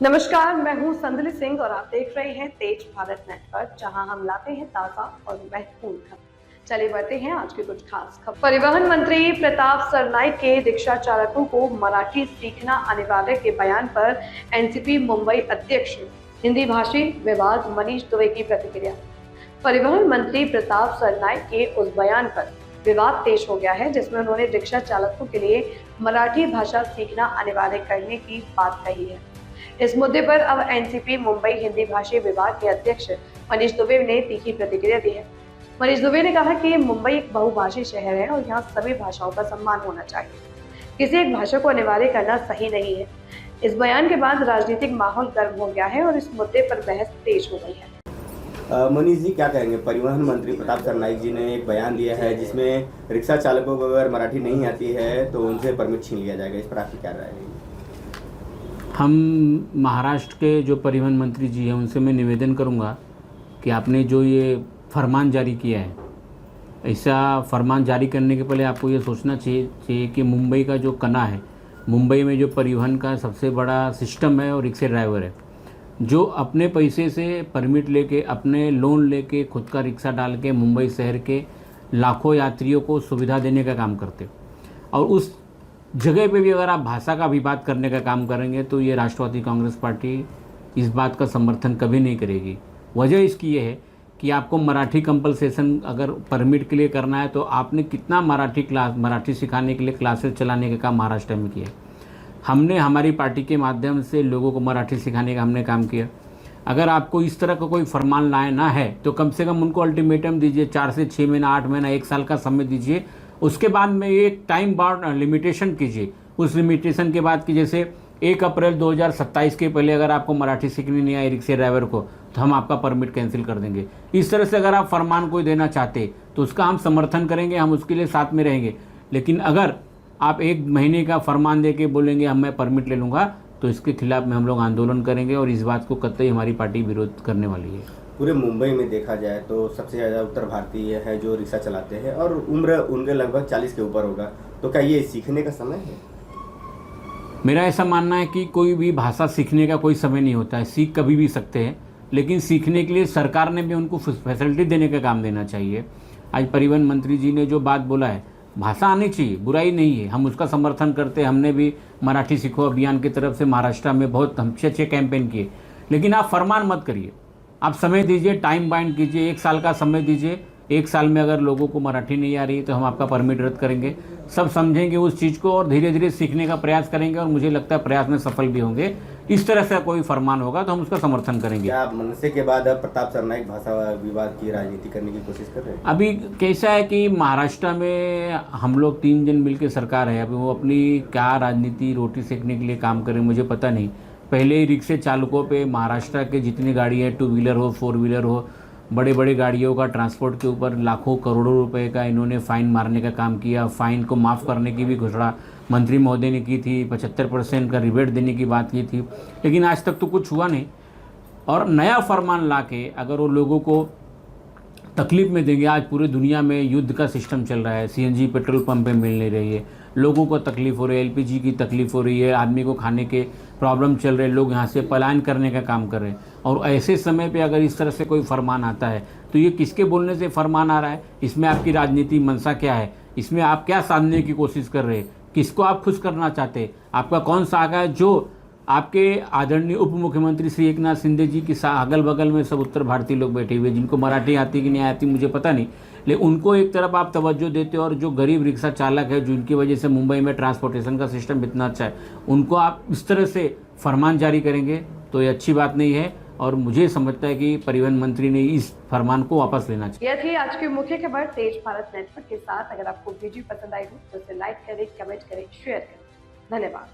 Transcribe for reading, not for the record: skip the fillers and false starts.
नमस्कार, मैं हूं संदली सिंह और आप देख रहे हैं तेज भारत नेटवर्क, जहां हम लाते हैं ताजा और महत्वपूर्ण खबर। चलिए बढ़ते हैं आज की कुछ खास खबर। परिवहन मंत्री प्रताप सरनाईक के रिक्शा चालकों को मराठी सीखना अनिवार्य के बयान पर एनसीपी मुंबई अध्यक्ष हिंदी भाषी विवाद मनीष दुबे की प्रतिक्रिया। परिवहन मंत्री प्रताप सरनाईक के उस बयान पर विवाद तेज हो गया है, जिसमें उन्होंने रिक्शा चालकों के लिए मराठी भाषा सीखना अनिवार्य करने की बात कही है। इस मुद्दे पर अब एनसीपी मुंबई हिंदी भाषी विभाग के अध्यक्ष मनीष दुबे ने तीखी प्रतिक्रिया दी है। मनीष दुबे ने कहा कि मुंबई एक बहुभाषी शहर है और यहाँ सभी भाषाओं का सम्मान होना चाहिए। किसी एक भाषा को अनिवार्य करना सही नहीं है। इस बयान के बाद राजनीतिक माहौल गर्म हो गया है और इस मुद्दे पर बहस तेज हो गई है। मनीष जी, क्या कहेंगे? परिवहन मंत्री प्रताप सरनाईक जी ने एक बयान दिया है जिसमें रिक्शा चालकों को अगर मराठी नहीं आती है तो उनसे परमिट छीन लिया जाएगा। इस पर आपकी क्या राय है? हम महाराष्ट्र के जो परिवहन मंत्री जी हैं उनसे मैं निवेदन करूंगा कि आपने जो ये फरमान जारी किया है, ऐसा फरमान जारी करने के पहले आपको ये सोचना चाहिए कि मुंबई का जो कना है, मुंबई में जो परिवहन का सबसे बड़ा सिस्टम है और रिक्शा ड्राइवर है, जो अपने पैसे से परमिट लेके, अपने लोन लेके, खुद का रिक्शा डाल के मुंबई शहर के लाखों यात्रियों को सुविधा देने का काम करते। और उस जगह पे भी अगर आप भाषा का भी बात करने का काम करेंगे तो ये राष्ट्रवादी कांग्रेस पार्टी इस बात का समर्थन कभी नहीं करेगी। वजह इसकी ये है कि आपको मराठी कंपलसेशन अगर परमिट के लिए करना है तो आपने कितना मराठी सिखाने के लिए क्लासेस चलाने का काम महाराष्ट्र में किया है। हमने हमारी पार्टी के माध्यम से लोगों को मराठी सिखाने का हमने काम किया। अगर आपको इस तरह का कोई फरमान लाना है तो कम से कम उनको अल्टीमेटम दीजिए, 4 से 6 महीना, 8 महीना, 1 साल का समय दीजिए। उसके बाद में एक टाइम बाउंड लिमिटेशन कीजिए। उस लिमिटेशन के बाद कि जैसे 1 अप्रैल 2027 के पहले अगर आपको मराठी सीखनी नहीं आई रिक्शा ड्राइवर को तो हम आपका परमिट कैंसिल कर देंगे। इस तरह से अगर आप फरमान कोई देना चाहते तो उसका हम समर्थन करेंगे, हम उसके लिए साथ में रहेंगे। लेकिन अगर आप 1 महीने का फरमान दे के बोलेंगे हम मैं परमिट ले लूँगा तो इसके खिलाफ में हम लोग आंदोलन करेंगे और इस बात को कतई हमारी पार्टी विरोध करने वाली है। पूरे मुंबई में देखा जाए तो सबसे ज़्यादा उत्तर भारतीय है जो रिक्शा चलाते हैं और उम्र उनके लगभग 40 के ऊपर होगा। तो क्या ये सीखने का समय है? मेरा ऐसा मानना है कि कोई भी भाषा सीखने का कोई समय नहीं होता है। सीख कभी भी सकते हैं, लेकिन सीखने के लिए सरकार ने भी उनको फैसिलिटी देने का काम देना चाहिए। आज परिवहन मंत्री जी ने जो बात बोला है, भाषा आनी चाहिए, बुराई नहीं है, हम उसका समर्थन करते हैं। हमने भी मराठी सीखो अभियान की तरफ से महाराष्ट्र में बहुत अच्छे कैंपेन किए। लेकिन आप फरमान मत करिए, आप समय दीजिए, टाइम बाइंड कीजिए, 1 साल का समय दीजिए। 1 साल में अगर लोगों को मराठी नहीं आ रही तो हम आपका परमिट रद्द करेंगे। सब समझेंगे उस चीज़ को और धीरे धीरे सीखने का प्रयास करेंगे और मुझे लगता है प्रयास में सफल भी होंगे। इस तरह से कोई फरमान होगा तो हम उसका समर्थन करेंगे। क्या आप मनसे के बाद अब प्रताप सरनाईक भाषा विवाद की राजनीति करने की कोशिश कर रहे हैं? अभी कैसा है कि महाराष्ट्र में हम लोग 3 जन मिलकर सरकार है। अभी वो अपनी क्या राजनीति रोटी सेकने के लिए काम करें मुझे पता नहीं। पहले ही रिक्शे चालकों पे महाराष्ट्र के जितनी गाड़ी है, 2 व्हीलर हो, 4 व्हीलर हो, बड़े बड़े गाड़ियों का ट्रांसपोर्ट के ऊपर लाखों करोड़ों रुपए का इन्होंने फ़ाइन मारने का काम किया। फ़ाइन को माफ़ करने की भी घोषणा मंत्री महोदय ने की थी, 75% का रिबेट देने की बात की थी, लेकिन आज तक तो कुछ हुआ नहीं। और नया फरमान ला के अगर वो लोगों को तकलीफ में देंगे, आज पूरी दुनिया में युद्ध का सिस्टम चल रहा है, सीएनजी पेट्रोल पंप पे मिल नहीं रही है, लोगों को तकलीफ हो रही है, एलपीजी की तकलीफ हो रही है, आदमी को खाने के प्रॉब्लम चल रहे हैं, लोग यहाँ से पलायन करने का काम कर रहे हैं। और ऐसे समय पे अगर इस तरह से कोई फरमान आता है तो ये किसके बोलने से फरमान आ रहा है? इसमें आपकी राजनीति मंशा क्या है? इसमें आप क्या साधने की कोशिश कर रहे हैं? किसको आप खुश करना चाहते हैं? आपका कौन सा आगा है? जो आपके आदरणीय उप मुख्यमंत्री श्री एकनाथ शिंदे जी की अगल बगल में सब उत्तर भारतीय लोग बैठे हुए, जिनको मराठी आती कि नहीं आती मुझे पता नहीं, लेकिन उनको एक तरफ आप तवज्जो देते हो और जो गरीब रिक्शा चालक है जिनकी वजह से मुंबई में ट्रांसपोर्टेशन का सिस्टम इतना अच्छा है, उनको आप इस तरह से फरमान जारी करेंगे तो ये अच्छी बात नहीं है। और मुझे समझता है कि परिवहन मंत्री ने इस फरमान को वापस लेना चाहिए। यह थी आज की मुख्य खबर तेज भारत नेटवर्क के साथ। अगर आपको वीडियो पसंद आई हो तो इसे लाइक करें, कमेंट करें, शेयर करें। धन्यवाद।